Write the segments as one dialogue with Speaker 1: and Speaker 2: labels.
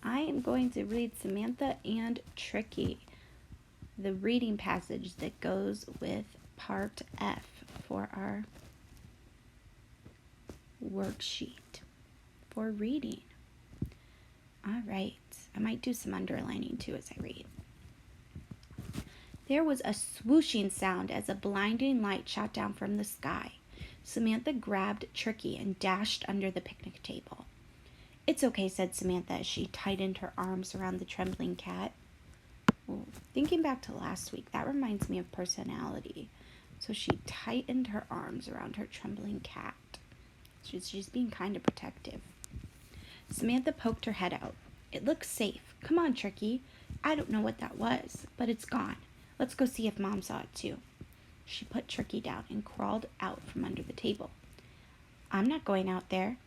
Speaker 1: I am going to read Samantha and Tricky, the reading passage that goes with part F for our worksheet for reading. All right, I might do some underlining too as I read. There was a swooshing sound as a blinding light shot down from the sky. Samantha grabbed Tricky and dashed under the picnic table. "It's okay," said Samantha as she tightened her arms around the trembling cat. Well, thinking back to last week, that reminds me of personality. So she tightened her arms around her trembling cat. She's being kind of protective. Samantha poked her head out. "It looks safe. Come on, Tricky. I don't know what that was, but it's gone. Let's go see if Mom saw it too." She put Tricky down and crawled out from under the table. "I'm not going out there."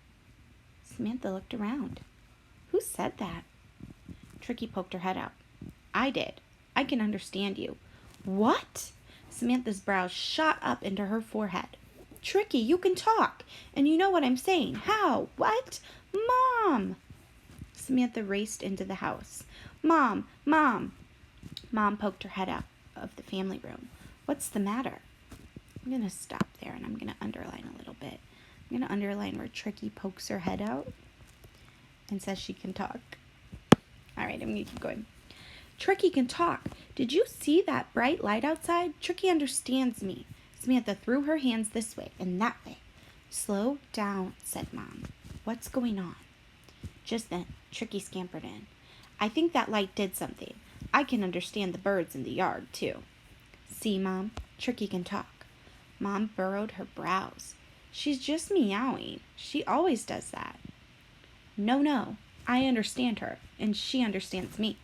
Speaker 1: Samantha looked around. "Who said that?" Tricky poked her head out. "I did. I can understand you." "What?" Samantha's brows shot up into her forehead. "Tricky, you can talk, and you know what I'm saying. How? What? Mom!" Samantha raced into the house. "Mom! Mom!" Mom poked her head out of the family room. "What's the matter?" I'm going to stop there and I'm going to underline a little bit. I'm going to underline where Tricky pokes her head out and says she can talk. All right, I'm going to keep going. "Tricky can talk. Did you see that bright light outside? Tricky understands me." Samantha threw her hands this way and that way. "Slow down," said Mom. "What's going on?" Just then, Tricky scampered in. "I think that light did something. I can understand the birds in the yard, too." "See, Mom? Tricky can talk." Mom burrowed her brows. "She's just meowing. She always does that." No, I understand her, and she understands me."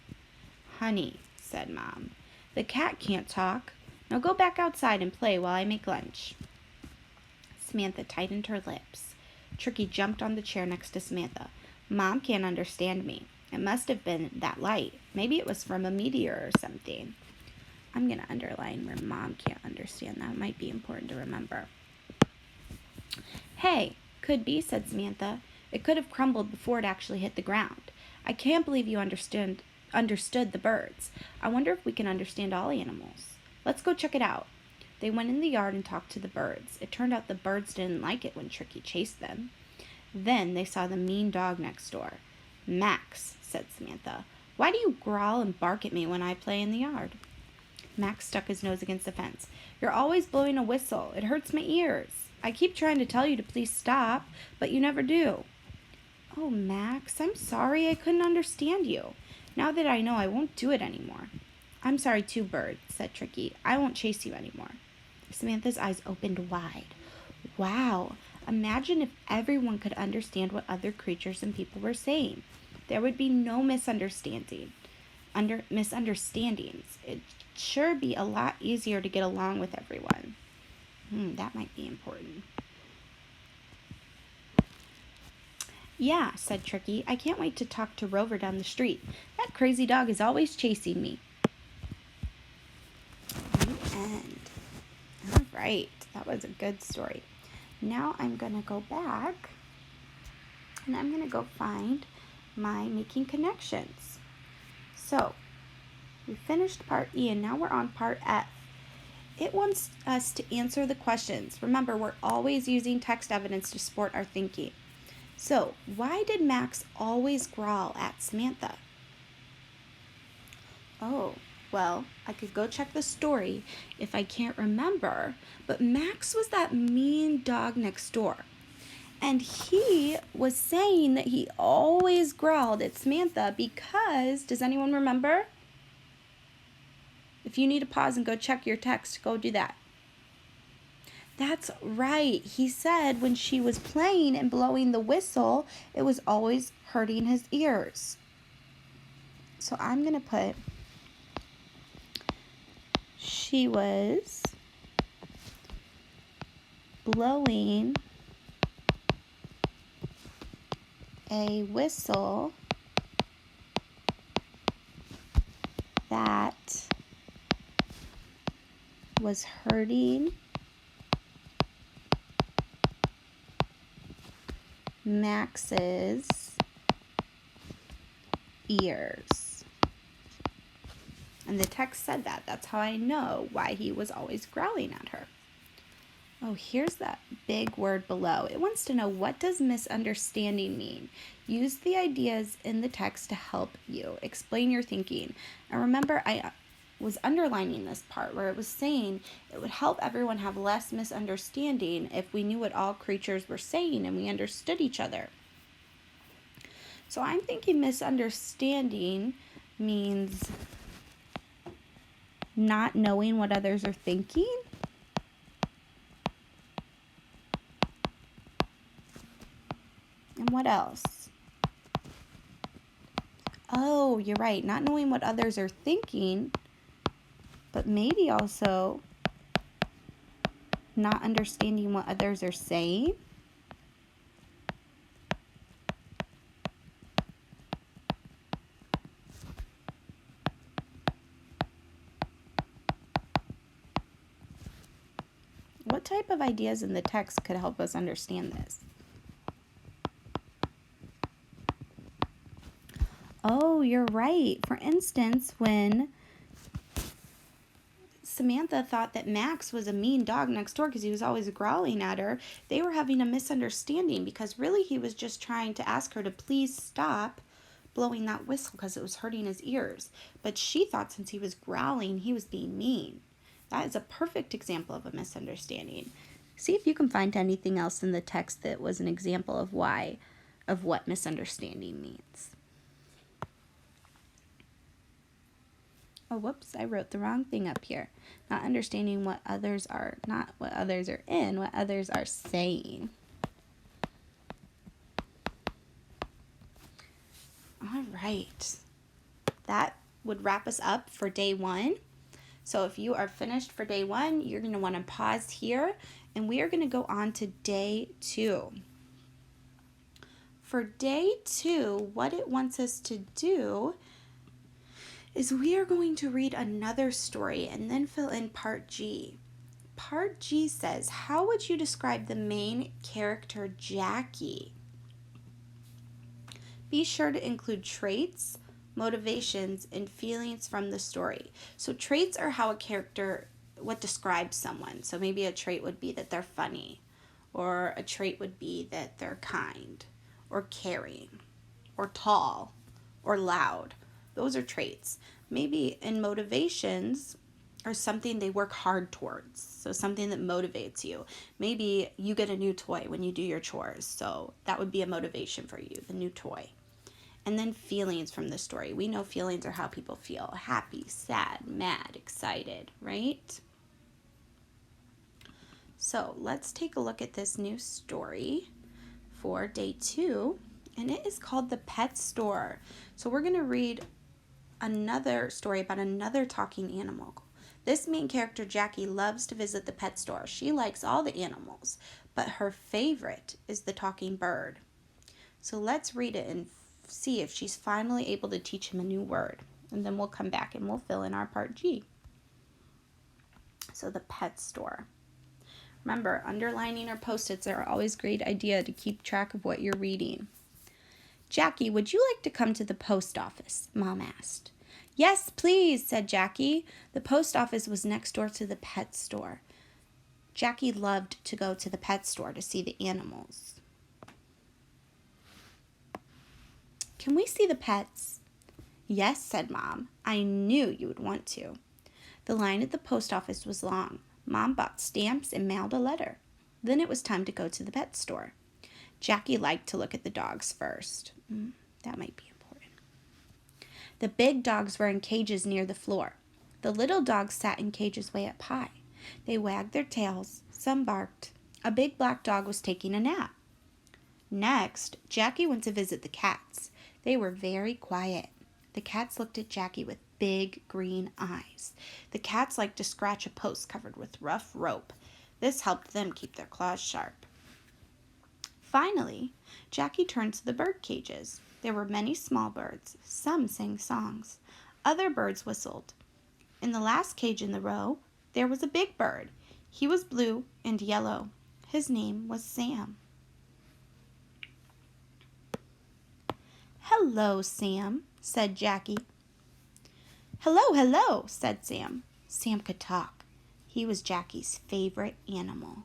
Speaker 1: "Honey," said Mom, "the cat can't talk. Now go back outside and play while I make lunch." Samantha tightened her lips. Tricky jumped on the chair next to Samantha. "Mom can't understand me. It must have been that light. Maybe it was from a meteor or something." I'm going to underline where Mom can't understand. That might be important to remember. "Hey, could be," said Samantha. "It could have crumbled before it actually hit the ground. I can't believe you understood the birds. I wonder if we can understand all animals. Let's go check it out." They went in the yard and talked to the birds. It turned out the birds didn't like it when Tricky chased them. Then they saw the mean dog next door. "Max," said Samantha, "why do you growl and bark at me when I play in the yard?" Max stuck his nose against the fence. "You're always blowing a whistle. It hurts my ears. I keep trying to tell you to please stop, but you never do." "Oh, Max, I'm sorry. I couldn't understand you. Now that I know, I won't do it anymore." "I'm sorry too, Bird," said Tricky. "I won't chase you anymore." Samantha's eyes opened wide. Wow, imagine if everyone could understand what other creatures and people were saying. There would be no misunderstandings. It'd sure be a lot easier to get along with everyone. That might be important. "Yeah," said Tricky. "I can't wait to talk to Rover down the street. That crazy dog is always chasing me." The end. All right, that was a good story. Now I'm going to go back and I'm going to go find my making connections. So we finished part E and now we're on part F. It wants us to answer the questions. Remember, we're always using text evidence to support our thinking. So, why did Max always growl at Samantha? Oh, well, I could go check the story if I can't remember, but Max was that mean dog next door. And he was saying that he always growled at Samantha because, does anyone remember? If you need to pause and go check your text, go do that. That's right. He said when she was playing and blowing the whistle, it was always hurting his ears. So I'm going to put, she was blowing a whistle that was hurting Max's ears. And the text said that. That's how I know why he was always growling at her. Oh, here's that big word below. It wants to know, what does misunderstanding mean? Use the ideas in the text to help you. Explain your thinking. And remember, I was underlining this part where it was saying it would help everyone have less misunderstanding if we knew what all creatures were saying and we understood each other. So I'm thinking misunderstanding means not knowing what others are thinking. And what else? Oh, you're right. Not knowing what others are thinking, but maybe also not understanding what others are saying. What type of ideas in the text could help us understand this? Oh, you're right. For instance, when Samantha thought that Max was a mean dog next door because he was always growling at her, they were having a misunderstanding because really he was just trying to ask her to please stop blowing that whistle because it was hurting his ears. But she thought since he was growling, he was being mean. That is a perfect example of a misunderstanding. See if you can find anything else in the text that was an example of what misunderstanding means. Oh, whoops, I wrote the wrong thing up here. Not understanding what others are, not what others are in, what others are saying. All right. That would wrap us up for day 1. So if you are finished for day 1, you're going to want to pause here, and we are going to go on to day 2. For day 2, what it wants us to do is we are going to read another story and then fill in part G. Part G says, how would you describe the main character, Jackie? Be sure to include traits, motivations, and feelings from the story. So traits are how a character, what describes someone. So maybe a trait would be that they're funny, or a trait would be that they're kind, or caring, or tall, or loud. Those are traits. Maybe in motivations are something they work hard towards. So something that motivates you. Maybe you get a new toy when you do your chores. So that would be a motivation for you, the new toy. And then feelings from the story. We know feelings are how people feel. Happy, sad, mad, excited, right? So let's take a look at this new story for day 2. And it is called The Pet Store. So we're going to read another story about another talking animal. This main character, Jackie, loves to visit the pet store. She likes all the animals, but her favorite is the talking bird. So let's read it and see if she's finally able to teach him a new word. And then we'll come back and we'll fill in our part G. So the pet store. Remember, underlining or post-its are always a great idea to keep track of what you're reading. Jackie, would you like to come to the post office? Mom asked. Yes, please, said Jackie. The post office was next door to the pet store. Jackie loved to go to the pet store to see the animals. Can we see the pets? Yes, said Mom. I knew you would want to. The line at the post office was long. Mom bought stamps and mailed a letter. Then it was time to go to the pet store. Jackie liked to look at the dogs first. That might be important. The big dogs were in cages near the floor. The little dogs sat in cages way up high. They wagged their tails. Some barked. A big black dog was taking a nap. Next, Jackie went to visit the cats. They were very quiet. The cats looked at Jackie with big green eyes. The cats liked to scratch a post covered with rough rope. This helped them keep their claws sharp. Finally, Jackie turned to the bird cages. There were many small birds. Some sang songs. Other birds whistled. In the last cage in the row, there was a big bird. He was blue and yellow. His name was Sam. Hello, Sam, said Jackie. Hello, hello, said Sam. Sam could talk. He was Jackie's favorite animal.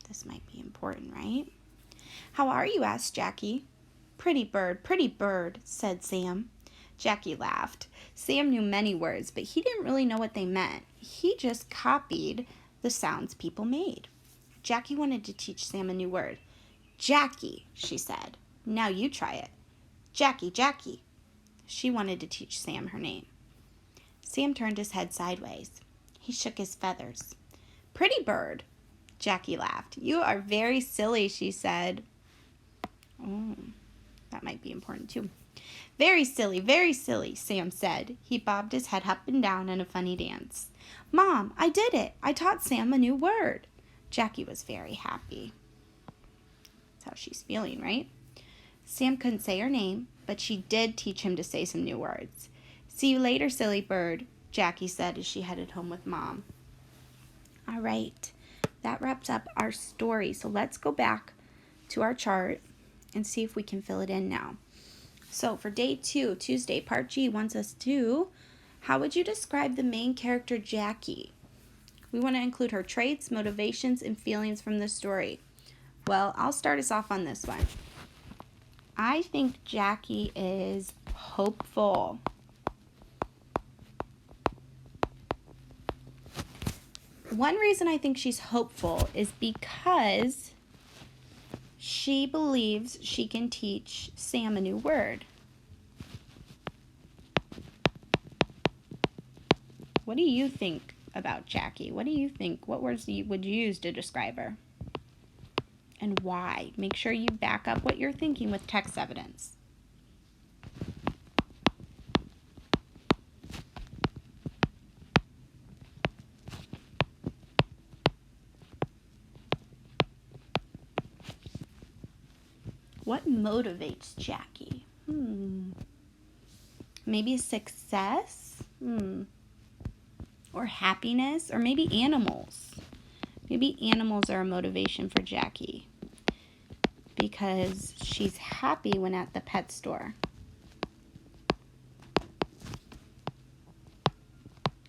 Speaker 1: This might be important, right? How are you? Asked Jackie. Pretty bird, said Sam. Jackie laughed. Sam knew many words, but he didn't really know what they meant. He just copied the sounds people made. Jackie wanted to teach Sam a new word. Jackie, she said. Now you try it. Jackie, Jackie. She wanted to teach Sam her name. Sam turned his head sideways. He shook his feathers. Pretty bird, Jackie laughed. You are very silly, she said. Oh, that might be important too. Very silly, Sam said. He bobbed his head up and down in a funny dance. Mom, I did it. I taught Sam a new word. Jackie was very happy. That's how she's feeling, right? Sam couldn't say her name, but she did teach him to say some new words. See you later, silly bird, Jackie said as she headed home with Mom. All right, that wraps up our story. So let's go back to our chart and see if we can fill it in now. So for day 2, Tuesday, part G wants us to, how would you describe the main character, Jackie? We want to include her traits, motivations, and feelings from the story. Well, I'll start us off on this one. I think Jackie is hopeful. One reason I think she's hopeful is because she believes she can teach Sam a new word. What do you think about Jackie? What do you think? What words would you use to describe her? And why? Make sure you back up what you're thinking with text evidence. What motivates Jackie? Maybe success? Or happiness? Or maybe animals. Maybe animals are a motivation for Jackie because she's happy when at the pet store.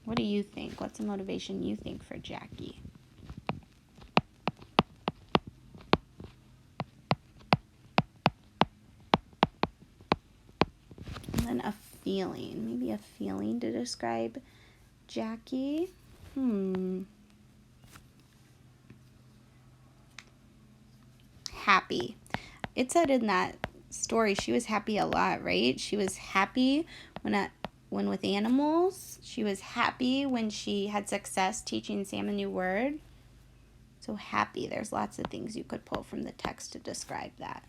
Speaker 1: What do you think? What's a motivation you think for Jackie? And then a feeling. Maybe a feeling to describe Jackie. Happy. It said in that story she was happy a lot, right? She was happy when with animals. She was happy when she had success teaching Sam a new word. So happy. There's lots of things you could pull from the text to describe that.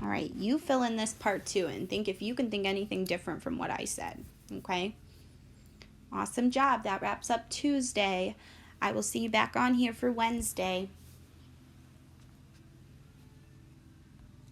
Speaker 1: All right, you fill in this part too and think if you can think anything different from what I said, okay? Awesome job. That wraps up Tuesday. I will see you back on here for Wednesday.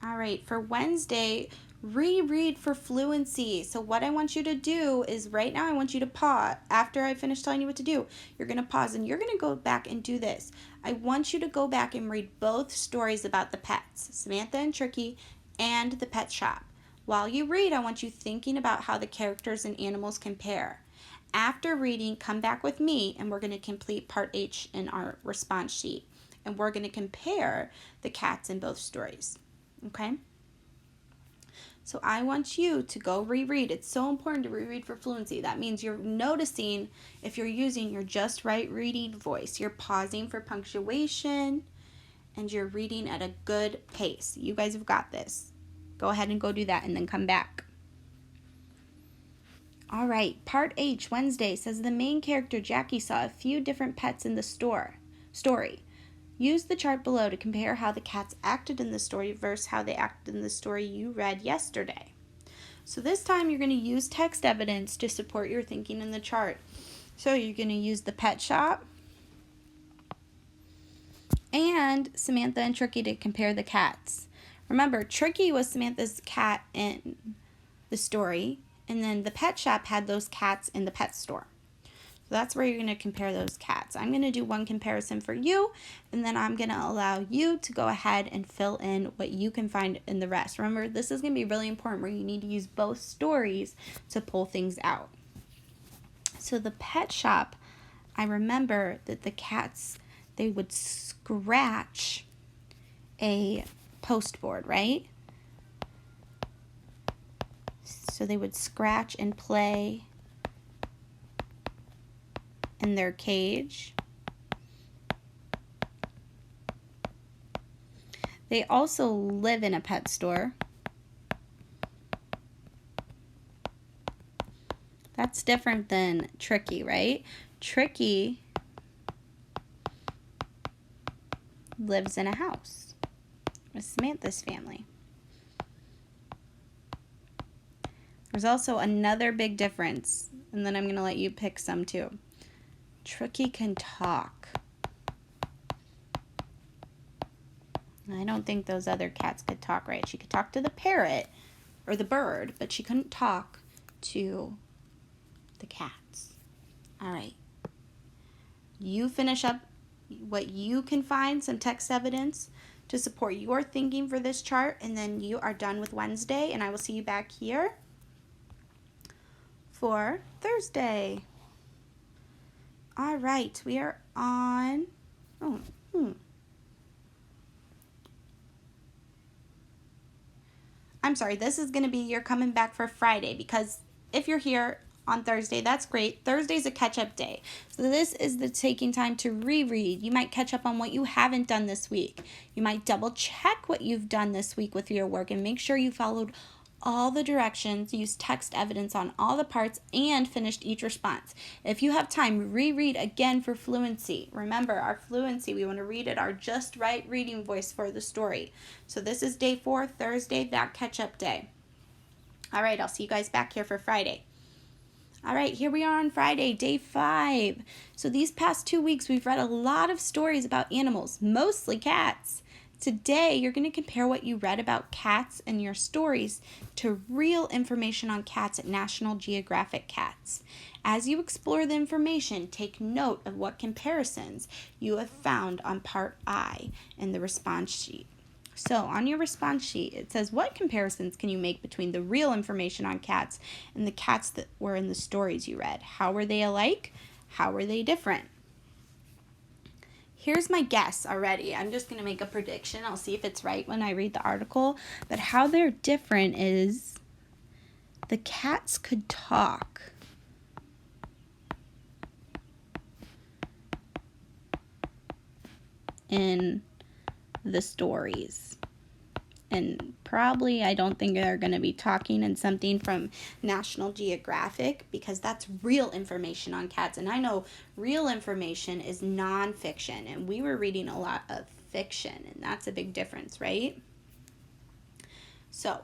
Speaker 1: All right, for Wednesday, reread for fluency. So what I want you to do is right now I want you to pause. After I finish telling you what to do, you're going to pause and you're going to go back and do this. I want you to go back and read both stories about the pets, Samantha and Tricky, and the pet shop. While you read, I want you thinking about how the characters and animals compare. After reading, come back with me and we're going to complete part H in our response sheet. And we're going to compare the cats in both stories. Okay? So I want you to go reread. It's so important to reread for fluency. That means you're noticing if you're using your just right reading voice. You're pausing for punctuation and you're reading at a good pace. You guys have got this. Go ahead and go do that and then come back. All right, part H, Wednesday, says the main character, Jackie, saw a few different pets in the story. Use the chart below to compare how the cats acted in the story versus how they acted in the story you read yesterday. So this time you're going to use text evidence to support your thinking in the chart. So you're going to use the pet shop and Samantha and Tricky to compare the cats. Remember, Tricky was Samantha's cat in the story, and then the pet shop had those cats in the pet store. So that's where you're going to compare those cats. I'm going to do one comparison for you, and then I'm going to allow you to go ahead and fill in what you can find in the rest. Remember, this is going to be really important where you need to use both stories to pull things out. So the pet shop, I remember that the cats, they would scratch a post board, right? So they would scratch and play in their cage. They also live in a pet store. That's different than Tricky, right? Tricky lives in a house with Samantha's family. There's also another big difference, and then I'm going to let you pick some too. Tricky can talk. I don't think those other cats could talk, right? She could talk to the parrot or the bird, but she couldn't talk to the cats. All right. You finish up what you can find, some text evidence to support your thinking for this chart, and then you are done with Wednesday, and I will see you back here for Thursday. All right, we are on, I'm sorry, this is going to be, you're coming back for Friday, because if you're here on Thursday, that's great. Thursday's a catch-up day. So this is the taking time to reread. You might catch up on what you haven't done this week. You might double check what you've done this week with your work and make sure you followed all the directions, use text evidence on all the parts, and finished each response. If you have time, reread again for fluency. Remember, our fluency, we want to read at our just right reading voice for the story. So this is day 4, Thursday, that catch-up day. All right, I'll see you guys back here for Friday. All right, here we are on Friday, day 5. So these past 2 weeks, we've read a lot of stories about animals, mostly cats. Today, you're going to compare what you read about cats in your stories to real information on cats at National Geographic Cats. As you explore the information, take note of what comparisons you have found on part I in the response sheet. So on your response sheet, it says, what comparisons can you make between the real information on cats and the cats that were in the stories you read? How were they alike? How were they different? Here's my guess already. I'm just going to make a prediction. I'll see if it's right when I read the article. But how they're different is the cats could talk. In the stories. And probably I don't think they're going to be talking in something from National Geographic, because that's real information on cats. And I know real information is nonfiction, and we were reading a lot of fiction, and that's a big difference, right? So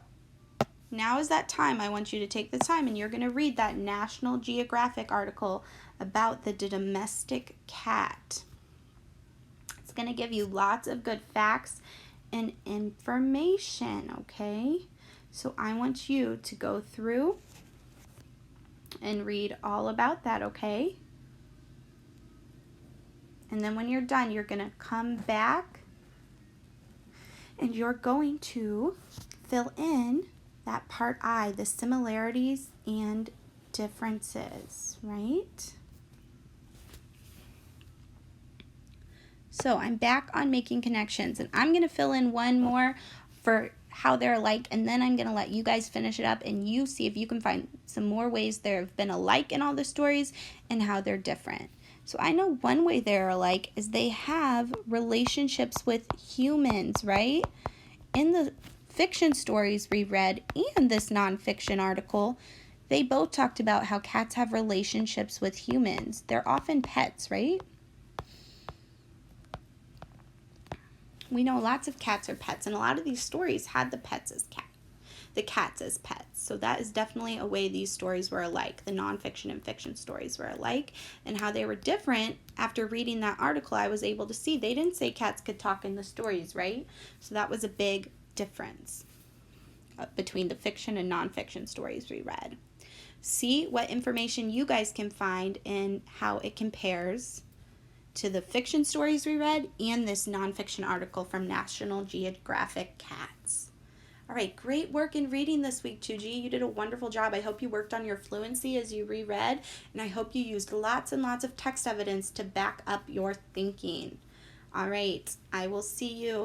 Speaker 1: now is that time. I want you to take the time, and you're going to read that National Geographic article about the domestic cat. It's going to give you lots of good facts and information, okay? So I want you to go through and read all about that, okay? And then when you're done, you're going to come back and you're going to fill in that part I, the similarities and differences, right? So I'm back on making connections, and I'm going to fill in one more for how they're alike, and then I'm going to let you guys finish it up, and you see if you can find some more ways there have been alike in all the stories and how they're different. So I know one way they're alike is they have relationships with humans, right? In the fiction stories we read and this nonfiction article, they both talked about how cats have relationships with humans. They're often pets, right? We know lots of cats are pets, and a lot of these stories had the cats as pets. So that is definitely a way these stories were alike. The nonfiction and fiction stories were alike, and how they were different. After reading that article, I was able to see they didn't say cats could talk in the stories, right? So that was a big difference between the fiction and nonfiction stories we read. See what information you guys can find and how it compares to the fiction stories we read and this nonfiction article from National Geographic Cats. All right, great work in reading this week, Tuji. You did a wonderful job. I hope you worked on your fluency as you reread, and I hope you used lots and lots of text evidence to back up your thinking. All right, I will see you